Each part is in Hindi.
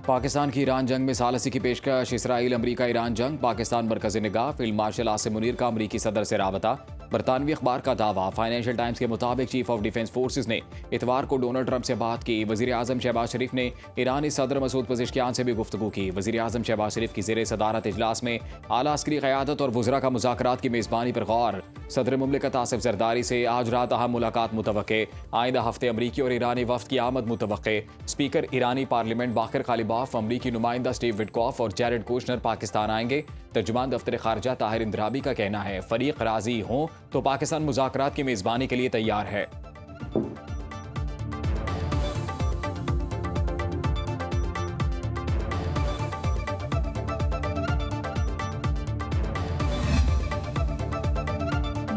पाकिस्तान की ईरान जंग में सालसी की पेशकश। इसराइल अमरीका ईरान जंग, पाकिस्तान मरकज़ निगाह। फील्ड मार्शल आसिम मुनीर का अमरीकी सदर से राबता। बरतानवी अखबार का दावा। फाइनेंशियल टाइम्स के मुताबिक चीफ ऑफ डिफेंस फोर्सेज ने इतवार को डोनाल्ड ट्रंप से बात की। वज़ीर आज़म शहबाज शरीफ ने ईरानी सदर मसूद पज़ेश्कियान से भी गुफ्तगू की। वज़ीर आज़म शहबाज शरीफ की ज़ेर सदारत इजलास में आला अस्करी क़यादत और वज़रा का मुज़ाकरात की मेज़बानी पर गौर। सदर मुमलिकत आसिफ ज़रदारी से आज रात अहम मुलाकात मुतवक्के। आइंदा हफ्ते अमरीकी और ईरानी वफ़द की आमद मुतवक्के। स्पीकर ईरानी पार्लियामेंट बाकर कालिबाफ, अमरीकी नुमाइंदा स्टीव विटकॉफ और जैरेड कुशनर पाकिस्तान आएंगे। तर्जुमान दफ्तर खारजा ताहिर इंद्राबी का कहना है फरीक राजी हों तो पाकिस्तान मुज़ाकरात की मेज़बानी के लिए तैयार है।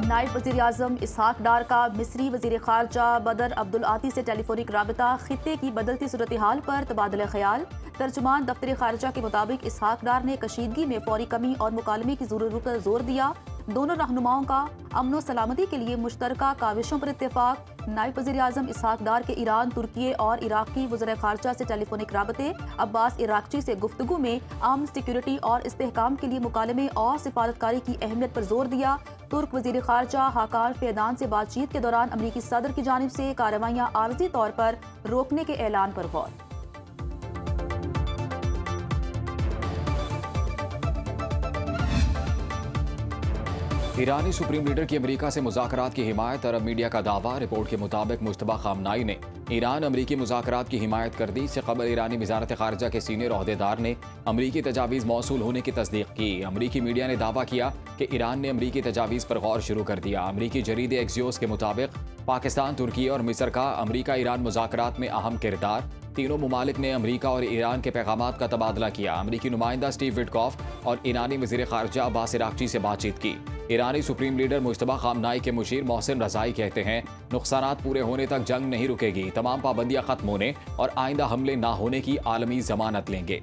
नायब वज़ीर आज़म इसहाक डार का मिस्री वज़ीर ख़ारजा बदर अब्दुल आती से टेलीफोनिक राबता। खित्ते की बदलती सूरत हाल पर तबादला ख्याल। तर्जुमान दफ्तर ख़ारजा के मुताबिक इसहाक डार ने कशीदगी में फौरी कमी और मुकालमे की ज़रूरत पर जोर दिया। दोनों रहनुमाओं का अमन सलामती के लिए मुश्तरका काविशों पर इत्तेफाक। नायब वज़ीर आज़म इसहाक डार के ईरान, तुर्की और इराक़ी वज़ीर ख़ारजा से टेलीफोनिक राबते। अब्बास इराक़ची से गुफ्तगू में अमन, सिक्योरिटी और इस्तेहकाम के लिए मुकालमे और सिफारतकारी की अहमियत पर जोर दिया। तुर्क वज़ीर ख़ारजा हाकान फ़ेदान से बातचीत के दौरान अमरीकी सदर की जानिब से कार्रवाइयाँ आर्जी तौर पर रोकने के ऐलान पर गौर। ईरानी सुप्रीम लीडर की अमेरिका से मुज़ाकरात की हिमायत। अरब मीडिया का दावा। रिपोर्ट के मुताबिक मुश्तबा खामनाई ने ईरान अमरीकी मुज़ाकरात की हिमायत कर दी। इससे कबल ईरानी वज़ारत ख़ारजा के सीनियर ओहदेदार ने अमरीकी तजावीज़ मौसूल होने की तस्दीक की। अमरीकी मीडिया ने दावा किया कि ईरान ने अमरीकी तजावीज़ पर गौर शुरू कर दिया। अमरीकी जरीदे एक्सियोस के मुताबिक पाकिस्तान, तुर्की और मिस्र का अमरीका ईरान मुज़ाकरात में अहम किरदार। तीनों मुमालिक ने अमरीका और ईरान के पैगामात का तबादला किया। अमरीकी नुमाइंदा स्टीव विटकॉफ और ईरानी वज़ीर ख़ारजा अब्बास इराक़ची से बातचीत की। ईरानी सुप्रीम लीडर मुश्तबा खामनाई के मुशीर मोहसिन रज़ाई कहते हैं नुकसानात पूरे होने तक जंग नहीं रुकेगी। तमाम पाबंदियां खत्म होने और आइंदा हमले ना होने की आलमी जमानत लेंगे।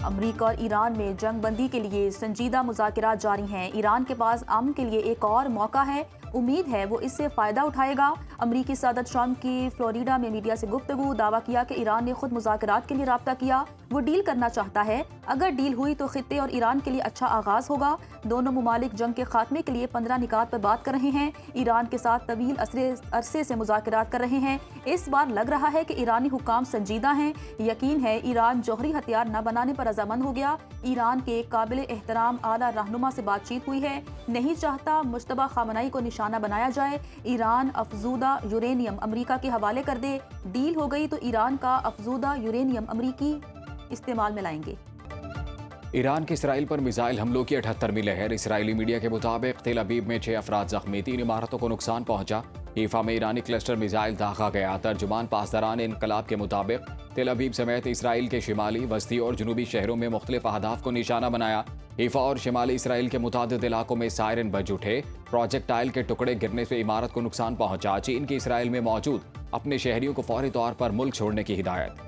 अमरीका और ईरान में जंग बंदी के लिए संजीदा मुज़ाकरात जारी हैं। ईरान के पास अमन के लिए एक और मौका है। उम्मीद है वो इससे फ़ायदा उठाएगा। अमरीकी सदर ट्रंप की फ्लोरिडा में मीडिया से गुफ्तगू। दावा किया कि ईरान ने खुद मुज़ाकरात के लिए राब्ता किया। वो डील करना चाहता है। अगर डील हुई तो खित्ते और ईरान के लिए अच्छा आगाज़ होगा। दोनों मुमालिक जंग के खात्मे के लिए 15 निकात पर बात कर रहे हैं। ईरान के साथ तवील अरसे से मुज़ाकरात कर रहे हैं। इस बार लग रहा है कि ईरानी हुकाम संजीदा हैं। यकीन है ईरान जौहरी हथियार न बनाने पर रज़ामंद हो गया। ईरान के काबिल एहतराम आला रहनुमा से बातचीत हुई है। नहीं चाहता मुश्तबा खामनाई को निशाना बनाया जाए। ईरान अफजूदा यूरेनियम अमरीका के हवाले कर दे। डील हो गई तो ईरान का अफजूदा यूरेनियम अमरीकी इस्तेमाल में लाएंगे। ईरान के इसराइल पर मिसाइल हमलों की 78वीं लहर। इसराइली मीडिया के मुताबिक तेल अवीव में 6 अफराद जख्मी, 3 इमारतों को नुकसान पहुंचा। हीफा में ईरानी क्लस्टर मिसाइल दागा गया। तर्जुमान पासदारान इनकलाब के मुताबिक तेल अवीव समेत इसराइल के शिमाली, वस्ती और जनूबी शहरों में मुख्तलिफ अहदाफ को निशाना बनाया। हीफा और शिमाली इसराइल के मुतादिद इलाकों में सायरन बज उठे। प्रोजेक्टाइल के टुकड़े गिरने से इमारत को नुकसान पहुंचा। चीन की इसराइल में मौजूद अपने शहरियों को फौरी तौर पर मुल्क छोड़ने की हिदायत।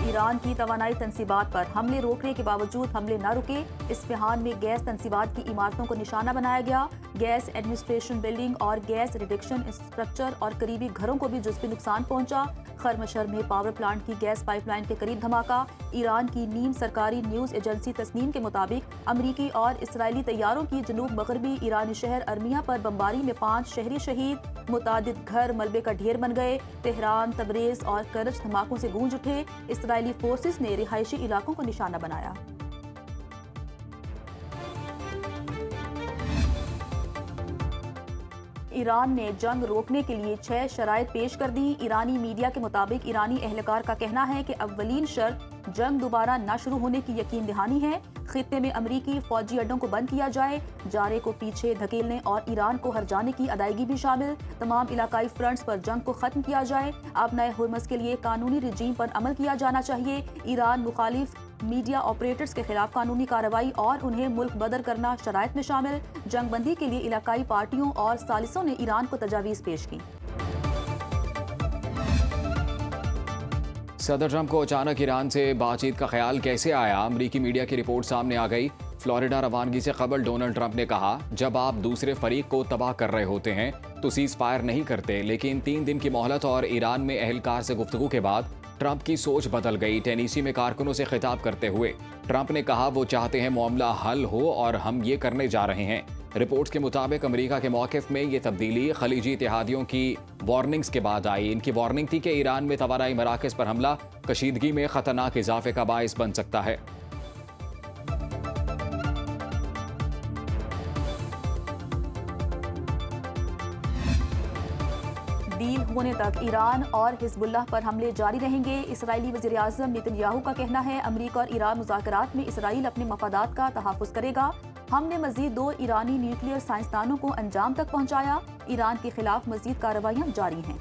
ईरान की तवानाई तनसीबात पर हमले रोकने के बावजूद हमले न रुके। इस्फहान में गैस तनसीबात की इमारतों को निशाना बनाया गया। गैस एडमिनिस्ट्रेशन बिल्डिंग और गैस रिडक्शन स्ट्रक्चर और करीबी घरों को भी जुज़वी नुकसान पहुंचा। खरमशर में पावर प्लांट की गैस पाइपलाइन के करीब धमाका। ईरान की नीम सरकारी न्यूज़ एजेंसी तस्नीम के मुताबिक अमरीकी और इसराइली तैयारों की जनूब मगरबी ईरानी शहर अर्मिया पर बमबारी में 5 शहरी शहीद। मुतादिद घर मलबे का ढेर बन गए। तेहरान, तबरेज और करज धमाकों से गूंज उठे। इसराइली फोर्सेस ने रिहायशी इलाकों को निशाना बनाया। ईरान ने जंग रोकने के लिए 6 शराइत पेश कर दी। ईरानी मीडिया के मुताबिक ईरानी एहलकार का कहना है कि अव्वलीन शर्त जंग दोबारा न शुरू होने की यकीन दहानी है। खित्ते में अमरीकी फौजी अड्डों को बंद किया जाए, जारे को पीछे धकेलने और ईरान को हर जाने की अदायगी भी शामिल। तमाम इलाकाई फ्रंट्स पर जंग को खत्म किया जाए। अब नए हुर्मस के लिए कानूनी रिजीम पर अमल किया जाना चाहिए। ईरान मुखालिफ मीडिया ऑपरेटर्स के खिलाफ कानूनी कार्रवाई और उन्हें मुल्क बदर करना शराइत में शामिल। जंग बंदी के लिए इलाकाई पार्टियों और सालिसों ने ईरान को तजावीज़ पेश की। सदर ट्रंप को अचानक ईरान से बातचीत का ख्याल कैसे आया? अमरीकी मीडिया की रिपोर्ट सामने आ गई। फ्लोरिडा रवानगी से कबल डोनाल्ड ट्रंप ने कहा, जब आप दूसरे फरीक को तबाह कर रहे होते हैं तो सीज फायर नहीं करते। लेकिन 3 दिन की मोहलत और ईरान में अहलकार से गुफ्तगू के बाद ट्रंप की सोच बदल गई। टेनेसी में कारकुनों से खिताब करते हुए ट्रंप ने कहा, वो चाहते हैं मामला हल हो और हम ये करने जा रहे हैं। रिपोर्ट्स के मुताबिक अमेरिका के मौक़िफ़ में ये तब्दीली खलीजी इत्तेहादियों की वार्निंग्स के बाद आई। इनकी वार्निंग थी कि ईरान में तवानाई मराकज़ पर हमला कशीदगी में ख़तरनाक इजाफे का बाइस बन सकता है। डील होने तक ईरान और हिजबुल्लाह पर हमले जारी रहेंगे। इसराइली वज़ीर-ए-आज़म नेतन्याहू का कहना है, अमरीका और ईरान मुज़ाकरात में इसराइल अपने मफादात का तहफ़्फ़ुज़ करेगा। हमने मज़ीद 2 ईरानी न्यूक्लियर साइंसदानों को अंजाम तक पहुँचाया। ईरान के खिलाफ मज़ीद कार्रवाइयाँ जारी हैं।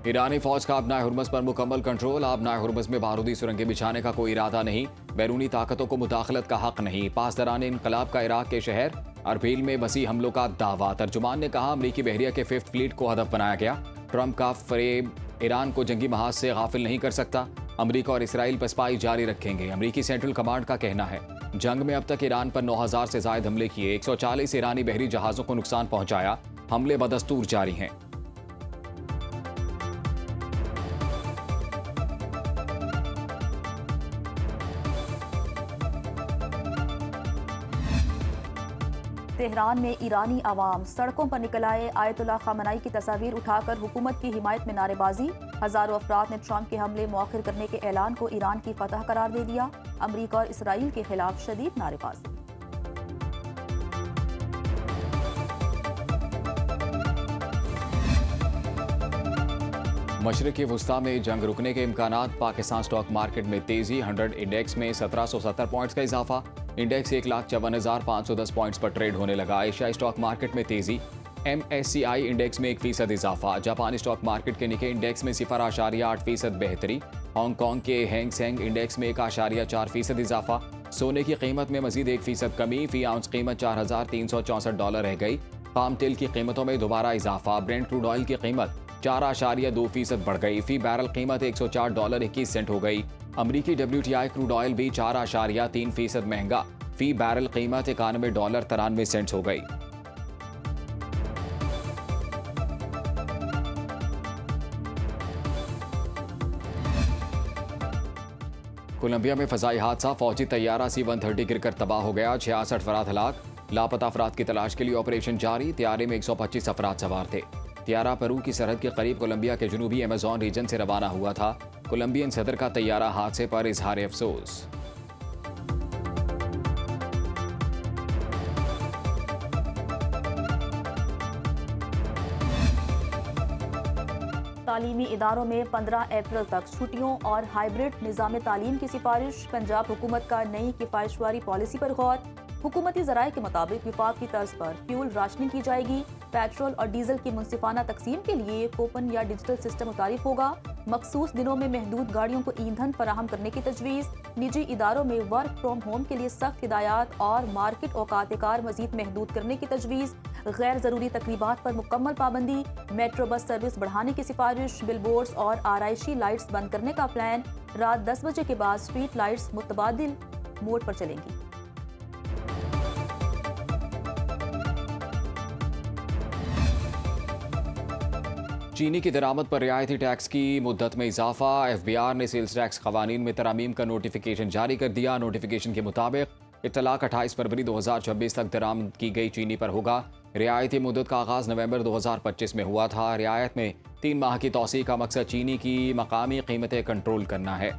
ईरानी फौज का आबनाए हुर्मुज़ पर मुकम्मल कंट्रोल। आबनाए हुर्मुज़ में बारूदी सुरंगें बिछाने का कोई इरादा नहीं। बैरूनी ताकतों को मुदाखलत का हक नहीं। पासदारान इनकलाब का इराक के शहर अरबील में वसी हमलों का दावा। तर्जुमान ने कहा, अमरीकी बहरिया के 5th फ्लीट को हदफ बनाया गया। ट्रंप का फरेब ईरान को जंगी महाज से गाफिल नहीं कर सकता। अमरीका और इसराइल पसपाई जारी रखेंगे। अमरीकी सेंट्रल कमांड का कहना है, जंग में अब तक ईरान पर 9000 से जायद हमले किए। 140 ईरानी बहरी जहाज़ों को नुकसान पहुंचाया। हमले बदस्तूर जारी हैं। तेहरान में ईरानी आवाम सड़कों पर निकल आए। आयतुल्लाह खामनाई की तस्वीर उठाकर हुकूमत की हिमायत में नारेबाजी। हजारों अफराद ने ट्रंप के हमले मौखिर करने के ऐलान को ईरान की फतह करार दे दिया। अमरीका और इसराइल के खिलाफ शदीद नारेबाजी। मशरिकी वुस्ता में जंग रुकने के इम्कानात। पाकिस्तान स्टॉक मार्केट में तेजी। 100 इंडेक्स में 1770 पॉइंट्स का इजाफा। इंडेक्स 1,54,510 पॉइंट्स पर ट्रेड होने लगा। एशियाई स्टॉक मार्केट में तेजी। MSCI इंडेक्स में 1% इजाफा। जापानी स्टॉक मार्केट के निके इंडेक्स में 0.8% बेहतरी। हांगकांग के हैंग सेंग इंडेक्स में 1.4% इजाफा। सोने की कीमत में मजीद 1% कमी। फी आउंस कीमत $4,364 रह गई। पाम तेल की कीमतों में दोबारा इजाफा। ब्रेंट क्रूड ऑयल की कीमत 4.2% बढ़ गई। फी बैरल कीमत $104.21 हो गई। अमरीकी WTI क्रूड ऑयल भी 4.3% महंगा। फी बैरल कीमत $91.93 हो गई। कोलंबिया में फजाई हादसा। फौजी तैयारा C-130 गिरकर तबाह हो गया। 66 अफराद हलाक। लापता अफराद की तलाश के लिए ऑपरेशन जारी। त्यारे में 125 अफराद सवार थे। त्यारा पेरू की सरहद के करीब कोलंबिया के जनूबी अमेज़न रीजन से रवाना हुआ था। कोलंबियन सदर का तैयारा हादसे पर इजहार अफसोस। तालीमी इदारों में 15 अप्रैल तक छुट्टियों और हाइब्रिड निज़ाम तालीम की सिफारिश। पंजाब हुकूमत का नई किफ़ायतवारी पॉलिसी पर गौर। हुकूमती ज़राए के मुताबिक विफाक की तर्ज पर फ्यूल राशनिंग की जाएगी। पेट्रोल और डीजल की मुनसिफाना तकसीम के लिए कूपन या डिजिटल सिस्टम मुतारिफ होगा। मखसूस दिनों में महदूद गाड़ियों को ईंधन फराहम करने की तजवीज़। निजी इदारों में वर्क फ्राम होम के लिए सख्त हिदायत और मार्केट औकात कार मजीद महदूद करने की तजवीज़। गैर ज़रूरी तकरीबात पर मुकम्मल पाबंदी। मेट्रो बस सर्विस बढ़ाने की सिफारिश। बिलबोर्ड्स और आराइशी लाइट्स बंद करने का प्लान। रात 10 बजे के बाद स्ट्रीट लाइट्स मुतबादिल मोड पर चलेंगी। चीनी की दरामद पर रियायती टैक्स की मुद्दत में इजाफा। FBR ने सेल्स टैक्स कवानीन में तरामीम का नोटिफिकेशन जारी कर दिया। नोटिफिकेशन के मुताबिक इत्तलाक 28 फरवरी 2026 तक दरामद की गई चीनी पर होगा। रियायती मुद्दत का आगाज़ नवंबर 2025 में हुआ था। रियायत में 3 माह की तौसीक का मकसद चीनी की मकामी कीमतें कंट्रोल करना है।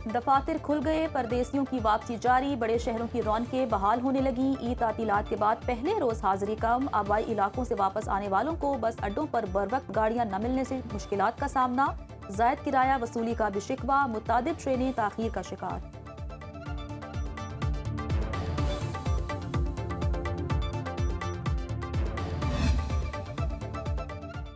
दफातर खुल गए। परदेसियों की वापसी जारी। बड़े शहरों की रौनकें बहाल होने लगी। ईद तातीलात के बाद पहले रोज हाजिरी कम। आबाई इलाकों से वापस आने वालों को बस अड्डों पर बरवक्त गाड़ियां न मिलने से मुश्किलात का सामना। जायद किराया वसूली का भी शिकवा। मुतादिद ट्रेनें ताखीर का शिकार।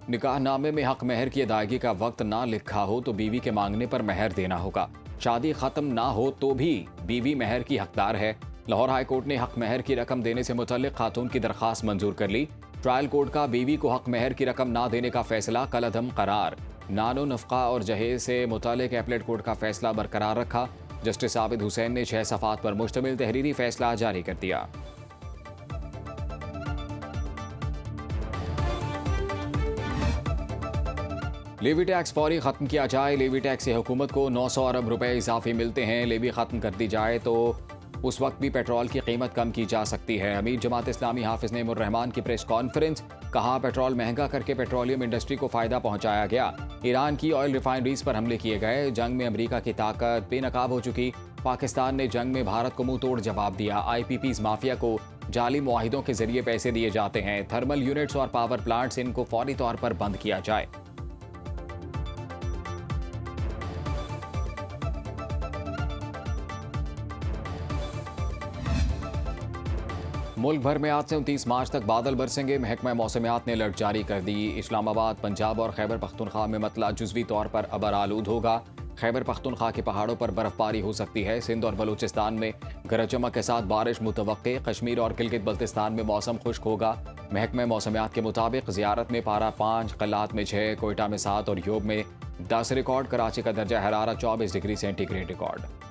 निकाहनामे में हक महर की अदायगी का वक्त ना लिखा हो तो बीवी के मांगने पर महर देना होगा। शादी खत्म ना हो तो भी बीवी महर की हकदार है। लाहौर हाई कोर्ट ने हक महर की रकम देने से मुतल्लिक खातून की दरख्वास्त मंजूर कर ली। ट्रायल कोर्ट का बीवी को हक महर की रकम ना देने का फैसला कलअदम करार। नानो नफका और जहेज से मुतल्लिक एपलेट कोर्ट का फैसला बरकरार रखा। जस्टिस आबिद हुसैन ने 6 सफ़ात पर मुश्तमिल तहरीरी फैसला जारी कर दिया। लेवी टैक्स फौरी खत्म किया जाए। लेवी टैक्स से हुकूमत को 900 अरब रुपए इजाफी मिलते हैं। लेवी खत्म कर दी जाए तो उस वक्त भी पेट्रोल की कीमत कम की जा सकती है। अमीर जमात इस्लामी हाफिज नेमुर रहमान की प्रेस कॉन्फ्रेंस, कहा पेट्रोल महंगा करके पेट्रोलियम इंडस्ट्री को फायदा पहुंचाया गया। ईरान की ऑयल रिफाइनरीज पर हमले किए गए। जंग में अमेरिका की ताकत बेनकाब हो चुकी। पाकिस्तान ने जंग में भारत को मुंह तोड़ जवाब दिया। IPPs माफिया को जाली मुआहिदों के जरिए पैसे दिए जाते हैं। थर्मल यूनिट्स और पावर प्लांट्स इनको फौरी तौर पर बंद किया जाए। मुल्क भर में आज से 29 मार्च तक बादल बरसेंगे। महकमा मौसमियात ने अलर्ट जारी कर दी। इस्लामाबाद, पंजाब और खैबर पख्तूनख्वा में मतला जुज़वी तौर पर अबर आलूद होगा। खैबर पख्तूनख्वा के पहाड़ों पर बर्फबारी हो सकती है। सिंध और बलूचिस्तान में गरज चमक के साथ बारिश मुतवक्के। कश्मीर और गिलगित बल्तिस्तान में मौसम खुश्क होगा। महकमा मौसमियात के मुताबिक ज़ियारत में पारा 5, कल्लात में 6, कोयटा में 7 और योग में 10 रिकॉर्ड। कराची का दर्जा हरारत 24 डिग्री सेंटीग्रेड रिकॉर्ड।